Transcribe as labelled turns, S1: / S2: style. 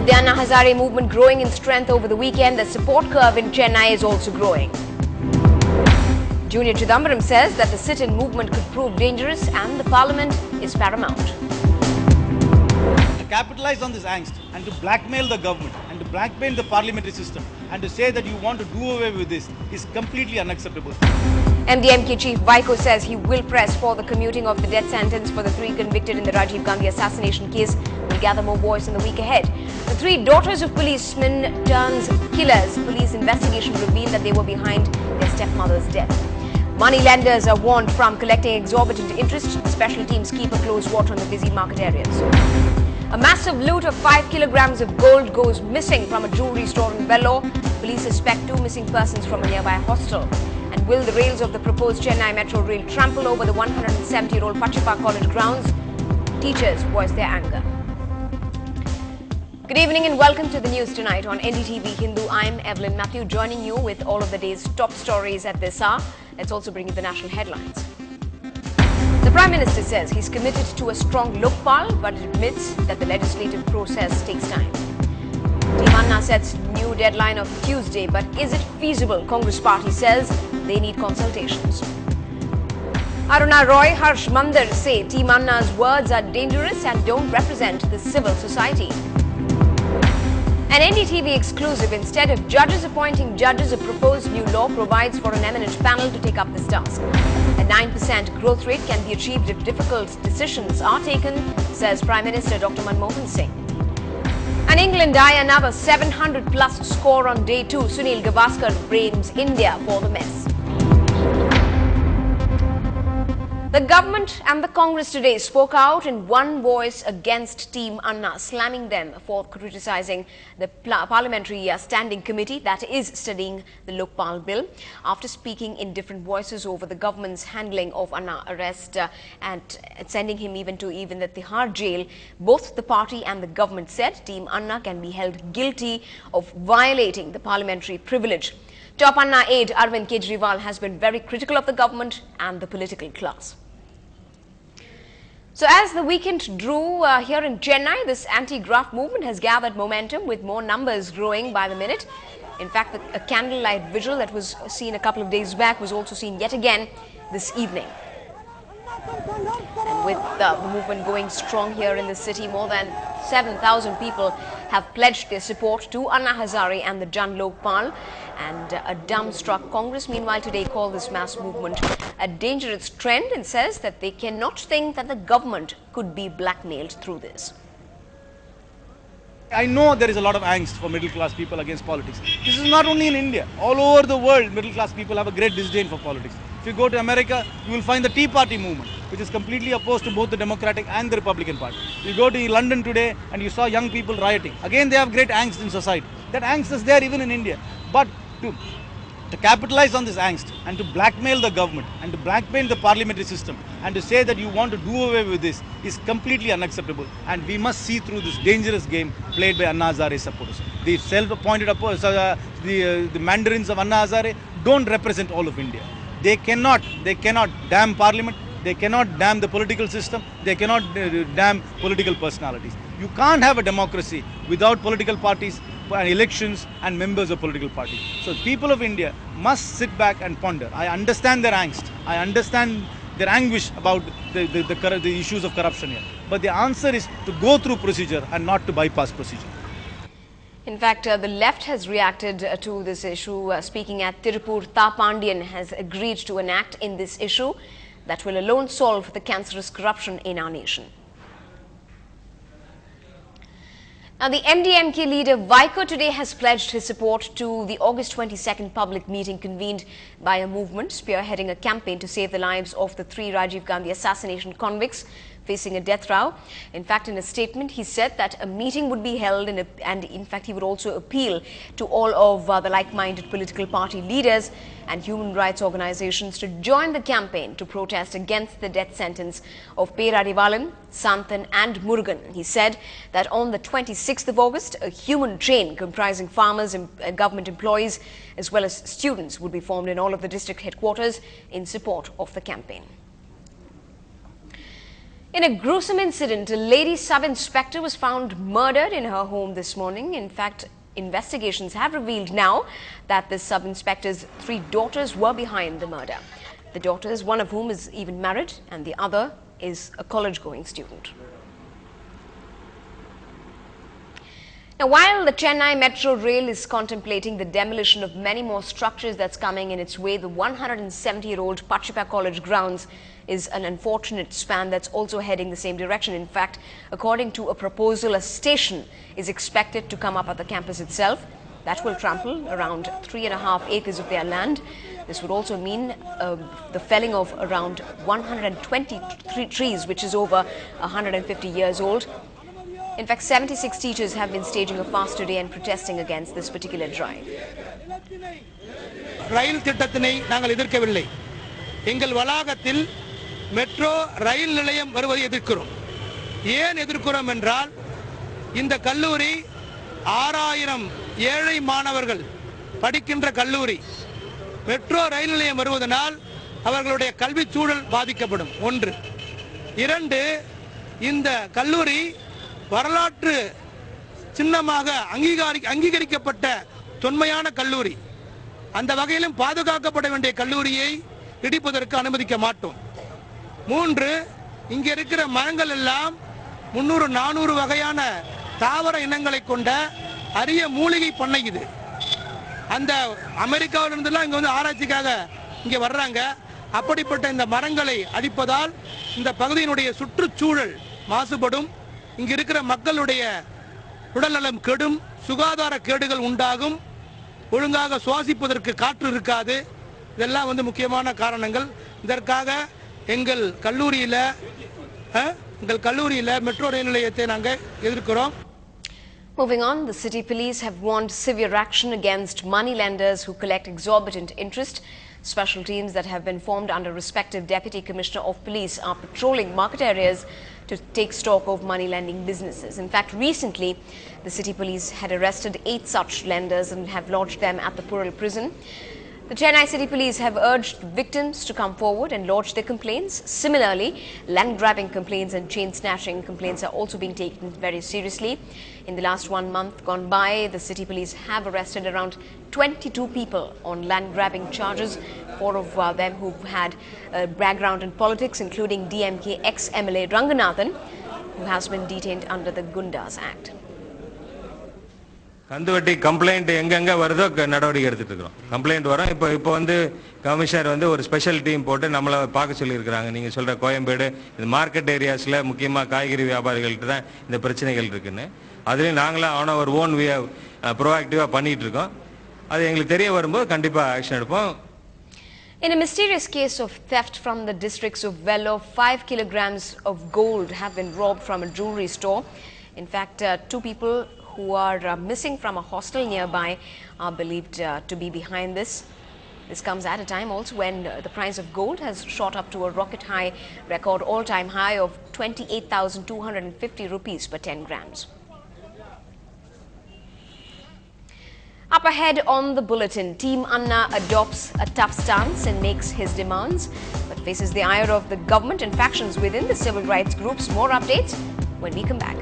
S1: With the Anna Hazare movement growing in strength over the weekend, the support curve in Chennai is also growing. Junior Chidambaram says that the sit-in movement could prove dangerous and the parliament is paramount.
S2: To capitalize on this angst and to blackmail the government and to blackmail the parliamentary system and to say that you want to do away with this is completely unacceptable.
S1: MDMK chief Vaiko says he will press for the commuting of the death sentence for the three convicted in the Rajiv Gandhi assassination case. Will gather more voice in the week ahead. The three daughters of policemen turns killers. Police investigation revealed that they were behind their stepmother's death. Moneylenders are warned from collecting exorbitant interest. Special teams keep a close watch on the busy market areas. A massive loot of 5 kilograms of gold goes missing from a jewelry store in Vellore. Police suspect 2 missing persons from a nearby hostel. And will the rails of the proposed Chennai Metro Rail trample over the 170-year-old Pachapa College grounds? Teachers voice their anger. Good evening and welcome to the news tonight on NDTV Hindu. I'm Evelyn Matthew, joining you with all of the day's top stories at this hour. Let's also bring you the national headlines. The Prime Minister says he's committed to a strong Lokpal, but admits that the legislative process takes time. Team Anna sets new deadline of Tuesday, but is it feasible? Congress party says they need consultations. Aruna Roy, Harsh Mandar say Team Anna's words are dangerous and don't represent the civil society. An NDTV exclusive: instead of judges appointing judges, a proposed new law provides for an eminent panel to take up this task. A 9% growth rate can be achieved if difficult decisions are taken, says Prime Minister Dr. Manmohan Singh. And England die another 700-plus score on day 2. Sunil Gavaskar blames India for the mess. The government and the Congress today spoke out in one voice against Team Anna, slamming them for criticizing the Parliamentary Standing Committee that is studying the Lokpal bill. After speaking in different voices over the government's handling of Anna arrest and sending him even to the Tihar jail, both the party and the government said Team Anna can be held guilty of violating the parliamentary privilege. Top Anna aide Arvind Kejriwal has been very critical of the government and the political class. So as the weekend drew here in Chennai, this anti-graft movement has gathered momentum with more numbers growing by the minute. In fact, a candlelight vigil that was seen a couple of days back was also seen yet again this evening. And with the movement going strong here in the city, more than 7,000 people have pledged their support to Anna Hazare and the Jan Lokpal. And a dumbstruck Congress, meanwhile, today called this mass movement a dangerous trend and says that they cannot think that the government could be blackmailed through this.
S2: I know there is a lot of angst for middle class people against politics. This is not only in India. All over the world, middle class people have a great disdain for politics. If you go to America, you will find the Tea Party movement, which is completely opposed to both the Democratic and the Republican Party. You go to London today and you saw young people rioting. Again, they have great angst in society. That angst is there even in India. But to capitalize on this angst and to blackmail the government and to blackmail the parliamentary system and to say that you want to do away with this is completely unacceptable, and we must see through this dangerous game played by Anna Hazare's supporters. The self-appointed the mandarins of Anna Hazare don't represent all of India. They cannot damn parliament, they cannot damn the political system, they cannot damn political personalities. You can't have a democracy without political parties, elections and members of political parties. So people of India must sit back and ponder. I understand their angst. I understand their anguish about the issues of corruption here. But the answer is to go through procedure and not to bypass procedure.
S1: In fact, the left has reacted to this issue. Speaking at Tirupur, Ta Pandian has agreed to an act in this issue that will alone solve the cancerous corruption in our nation. Now, the MDMK leader Vaiko today has pledged his support to the August 22nd public meeting convened by a movement spearheading a campaign to save the lives of the 3 Rajiv Gandhi assassination convicts facing a death row. In fact, in a statement, he said that a meeting would be held and in fact, he would also appeal to all of the like-minded political party leaders and human rights organizations to join the campaign to protest against the death sentence of Perarivalan, Santhan and Murugan. He said that on the 26th of August, a human chain comprising farmers and government employees as well as students would be formed in all of the district headquarters in support of the campaign. In a gruesome incident, a lady sub-inspector was found murdered in her home this morning. In fact, investigations have revealed now that this sub-inspector's 3 daughters were behind the murder. The daughters, one of whom is even married and the other is a college-going student. Now, while the Chennai Metro Rail is contemplating the demolition of many more structures that's coming in its way, the 170-year-old Pachipa College grounds is an unfortunate span that's also heading the same direction. In fact, according to a proposal, a station is expected to come up at the campus itself. That will trample around 3.5 acres of their land. This would also mean the felling of around 120 trees, which is over 150 years old. In fact, 76 teachers have been staging a fast today and protesting against this particular drive.
S3: ரயில் திட்டத்தினை நாங்கள் எதிர்க்கவில்லை. எங்கள் வளாகத்தில் metro rail நிலையம் வருவதை எதிர்க்கிறோம். ஏன் எதிர்க்கிறோம் என்றால் இந்த கல்லூரி 6000 ஏழை மாணவர்கள் படிக்கின்ற கல்லூரி. மெட்ரோ ரயில் நிலையம் வருவதனால் அவர்களுடைய கல்வி சூழல் பாதிக்கப்படும். 1. 2, இந்த கல்லூரி வரலாற்று சின்னமாக அங்கீகரிக்கப்பட்ட தொன்மையான கல்லூரி. அந்த வகையிலும் பாதுகாக்கப்பட வேண்டிய கல்லூரியை இடிப்பதற்கு அனுமதிக்க மாட்டோம். 3, இங்க இருக்கிற மரங்கள் எல்லாம் 300-400 வகையான தாவர இனங்களை கொண்ட அரிய மூலிகை பண்ணை இது. அந்த அமெரிக்காவிலிருந்து எல்லாம் இங்க வந்து ஆராய்ச்சிக்காக இங்க வர்றாங்க. அப்படிப்பட்ட இந்த மரங்களை அழிப்பதால் இந்த பகுதியினுடைய சுற்றுச்சூழல் மாசுபடும். இங்க இருக்கிற மக்களுடைய உடல்நலம் கெடும், சுகாதார கேடுகள் உண்டாகும், ஒழுங்காக சுவாசிப்பதற்கு காற்று இருக்காது. இதெல்லாம் வந்து முக்கியமான காரணங்கள். இதற்காக எங்கள் கல்லூரியில மெட்ரோ ரயில் நிலையத்தை நாங்கள் எதிர்க்கிறோம்.
S1: Moving on, the city police have warned severe action against money lenders who collect exorbitant interest. Special teams that have been formed under respective Deputy Commissioner of Police are patrolling market areas to take stock of money lending businesses. In fact, recently, the city police had arrested 8 such lenders and have lodged them at the Pural prison. The Chennai City Police have urged victims to come forward and lodge their complaints. Similarly, land grabbing complaints and chain snatching complaints are also being taken very seriously. In the last 1 month gone by, the City Police have arrested around 22 people on land grabbing charges. 4 of them who've had a background in politics, including DMK ex-MLA Ranganathan, who has been detained under the Gundas Act.
S4: கந்துவட்டி complaint எங்கெங்க வருதோ நடவடிக்கை எடுத்துட்டு இருக்கோம். Complaint வரும். இப்போ வந்து commissioner வந்து ஒரு ஸ்பெஷல் டீம் போட்டு நம்மளை பார்க்க சொல்லியிருக்கிறாங்க. நீங்கள் சொல்கிற கோயம்பேடு இந்த மார்க்கெட் ஏரியாஸில் முக்கியமாக காய்கறி வியாபாரிகள்கிட்ட தான் இந்த பிரச்சனைகள் இருக்குன்னு, அதுலேயும் நாங்களாம் அவனை ஒரு ஓன் ப்ரோஆக்டிவாக பண்ணிகிட்டு இருக்கோம். அது எங்களுக்கு தெரிய வரும்போது கண்டிப்பாக ஆக்ஷன் எடுப்போம்.
S1: In a mysterious case of theft from the districts of Vellore, 5 kilograms of gold have been robbed from a jewelry store. In fact, 2 people who are missing from a hostel nearby are believed to be behind this. This comes at a time also when the price of gold has shot up to a rocket high, record all-time high of 28,250 rupees per 10 grams. Up ahead on the bulletin, Team Anna adopts a tough stance and makes his demands, but faces the ire of the government and factions within the civil rights groups. More updates when we come back.